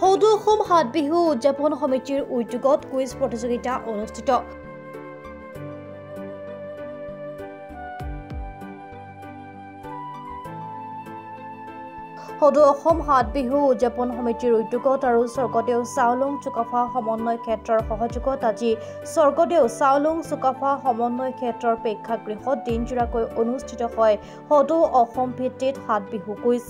সদৌ অসম হাট বিহু উদযাপন সমিতিৰ উদ্যোগত কুইজ প্ৰতিযোগিতা অনুষ্ঠিত। সদৌ অসম হাট বিহু উদযাপন সমিতিৰ উদ্যোগত আৰু স্বৰ্গদেউ চাওলুং চুকাফা সমন্বয় ক্ষেত্ৰৰ সহযোগত আজি স্বৰ্গদেউ চাওলুং চুকাফা সমন্বয় ক্ষেত্ৰৰ প্ৰেক্ষাগৃহত দিনজোৰাকৈ অনুষ্ঠিত হয় সদৌ অসম ভিত্তিত হাট বিহু কুইজ।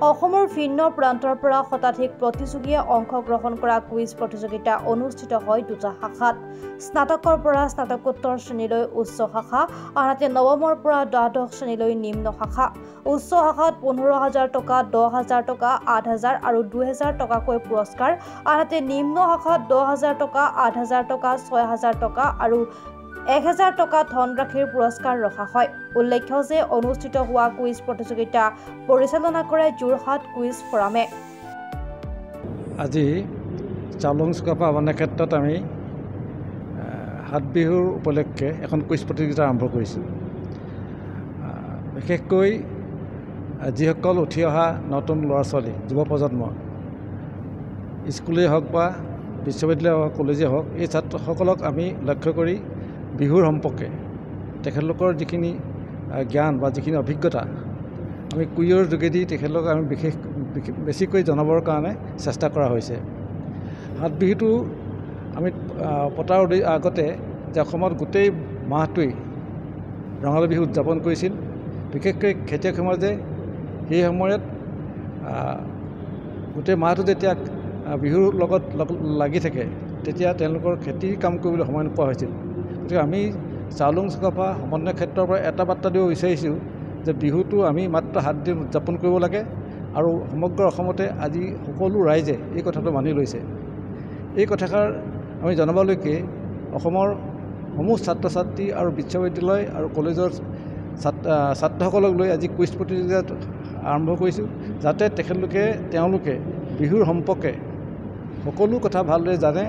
অসমৰ ভিন্ন প্ৰান্তৰ পৰা শতাধিক প্ৰতিযোগীয়ে অংশগ্ৰহণ কৰা কুইজ প্ৰতিযোগিতা অনুষ্ঠিত হয় দুটা শাখাত। স্নাতকৰ পৰা স্নাতকোত্তৰ শ্ৰেণীলৈ উচ্চ শাখা, আনহাতে নৱমৰ পৰা দ্বাদশ শ্ৰেণীলৈ নিম্ন শাখা। উচ্চ শাখাত 15,000 টকা, 10,000 টকা, 8,000 আৰু 2,000 টকাকৈ পুৰস্কাৰ, আনহাতে নিম্ন শাখাত 10,000 টকা, 8,000 টকা, 6,000 টকা আৰু 1,000 টকা ধনৰাশিৰ পুৰস্কাৰ ৰখা হয়। উল্লেখ্য যে অনুষ্ঠিত হোৱা কুইজ প্ৰতিযোগিতা পৰিচালনা কৰে যোৰহাট কুইজ ফৰামে। আজি চাওলুং চুকাফা সমন্বয় ক্ষেত্ৰত আমি হাট বিহুৰ উপলক্ষে এখন কুইজ প্ৰতিযোগিতা আৰম্ভ কৰিছোঁ। বিশেষকৈ যিসকল উঠি অহা নতুন ল'ৰা ছোৱালী, যুৱ প্ৰজন্ম, স্কুলেই হওক বা বিশ্ববিদ্যালয় হওক, কলেজেই হওক, এই ছাত্ৰসকলক আমি লক্ষ্য কৰি বিহুৰ সম্পৰ্কে তেখেতলোকৰ যিখিনি জ্ঞান বা যিখিনি অভিজ্ঞতা আমি কুইজৰ যোগেদি তেখেতলোকক আমি বেছিকৈ জনাবৰ কাৰণে চেষ্টা কৰা হৈছে। হাট বিহুটো আমি পতাৰ আগতে যে অসমত গোটেই মাহটোৱেই ৰঙালী বিহু উদযাপন কৰিছিল। বিশেষকৈ খেতিয়ক সমাজে সেই সময়ত গোটেই মাহটো যেতিয়া বিহুৰ লগত লাগি থাকে তেতিয়া তেওঁলোকৰ খেতিৰ কাম কৰিবলৈ সময় নোপোৱা হৈছিল। গতিকে আমি চাওলুং চুকাফা সমন্বয় ক্ষেত্ৰৰ পৰা এটা বাৰ্তা দিব বিচাৰিছোঁ যে বিহুটো আমি মাত্ৰ 7 দিন উদযাপন কৰিব লাগে আৰু সমগ্ৰ অসমতে আজি সকলো ৰাইজে এই কথাটো মানি লৈছে। এই কথাষাৰ আমি জনাবলৈকে অসমৰ সমূহ ছাত্ৰ ছাত্ৰী আৰু বিশ্ববিদ্যালয় আৰু কলেজৰ ছাত্ৰসকলক লৈ আজি কুইজ প্ৰতিযোগিতা আৰম্ভ কৰিছোঁ, যাতে তেওঁলোকে বিহুৰ সম্পৰ্কে সকলো কথা ভালদৰে জানে।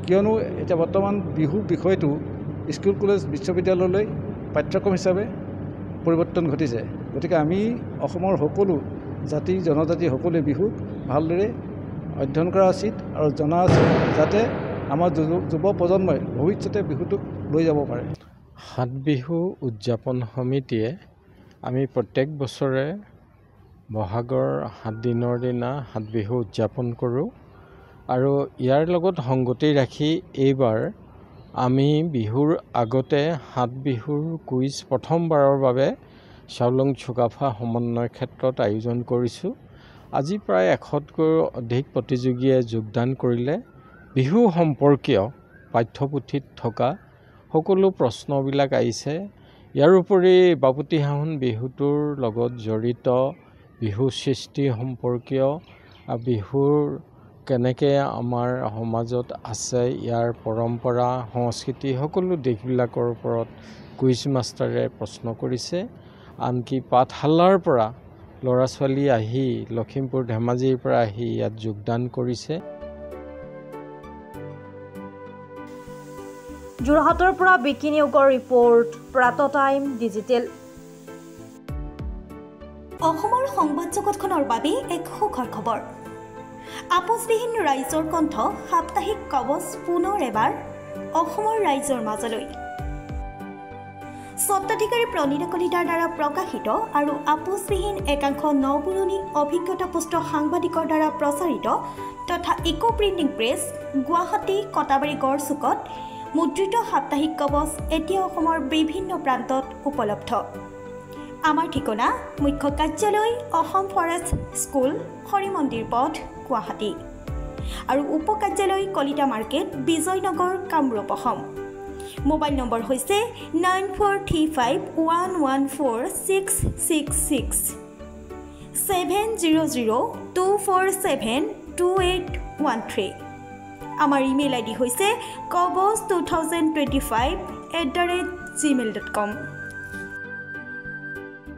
কিয়নো এতিয়া বৰ্তমান বিহু বিষয়টো স্কুল কলেজ বিশ্ববিদ্যালয়লৈ পাঠ্যক্ৰম হিচাপে পৰিৱৰ্তন ঘটিছে। গতিকে আমি অসমৰ সকলো জাতি জনজাতি সকলোৱে বিহুক ভালদৰে অধ্যয়ন কৰা উচিত আৰু জনা উচিত, যাতে আমাৰ যুৱ প্ৰজন্মই ভৱিষ্যতে বিহুটোক লৈ যাব পাৰে। হাট বিহু উদযাপন সমিতিয়ে আমি প্ৰত্যেক বছৰে বহাগৰ 7 দিনৰ দিনা হাট বিহু উদযাপন কৰোঁ আৰু ইয়াৰ লগত সংগতি ৰাখি এইবাৰ আমি বিহুৰ আগতে হাট বিহুৰ কুইজ প্ৰথমবাৰৰ বাবে চাওলুং চুকাফা সমন্বয় ক্ষেত্ৰত আয়োজন কৰিছোঁ। আজি প্ৰায় 100তকৈও অধিক প্ৰতিযোগীয়ে যোগদান কৰিলে। বিহু সম্পৰ্কীয় পাঠ্যপুথিত থকা সকলো প্ৰশ্নবিলাক আহিছে। ইয়াৰ উপৰি বাপতিসাহোন বিহুটোৰ লগত জড়িত বিহু সৃষ্টি সম্পৰ্কীয়, বিহুৰ কেনেকৈ আমাৰ সমাজত আছে, ইয়াৰ পৰম্পৰা সংস্কৃতি সকলো দিশবিলাকৰ ওপৰত কুইজ মাষ্টাৰে প্ৰশ্ন কৰিছে। আনকি পাঠশালাৰ পৰা ল'ৰা ছোৱালী আহি লখিমপুৰ ধেমাজিৰ পৰা আহি ইয়াত যোগদান কৰিছে। যোৰহাটৰ পৰা বিকি নিয়োগৰ ৰিপৰ্ট, প্ৰাত টাইম ডিজিটেল। অসমৰ সংবাদ জগতখনৰ বাবে এক সুখৰ খবৰ। আপোচবিহীন ৰাইজৰ কণ্ঠ সাপ্তাহিক কবচ পুনৰ এবাৰ অসমৰ ৰাইজৰ মাজলৈ। স্বত্বাধিকাৰী প্ৰণীতা কলিতাৰ দ্বাৰা প্ৰকাশিত আৰু আপোচবিহীন একাংশ নপুৰণি অভিজ্ঞতাপুষ্ট সাংবাদিকৰ দ্বাৰা প্ৰচাৰিত তথা eco printing press, Guwahati Katabari গড়চুকত মুদ্ৰিত সাপ্তাহিক কবচ এতিয়া অসমৰ বিভিন্ন প্ৰান্তত উপলব্ধ। আমাৰ ঠিকনা মুখ্য কাৰ্যালয় অসম ফৰেষ্ট স্কুল, হৰি মন্দিৰ পথ, গুৱাহাটী আৰু উপ কাৰ্যালয় Kalita market, Bijoynagar, Kamrup, Assam. Mobile number হৈছে 9435114666 70024728813। আমাৰ ইমেইল আইডি হৈছে kobos2025@gmail.com।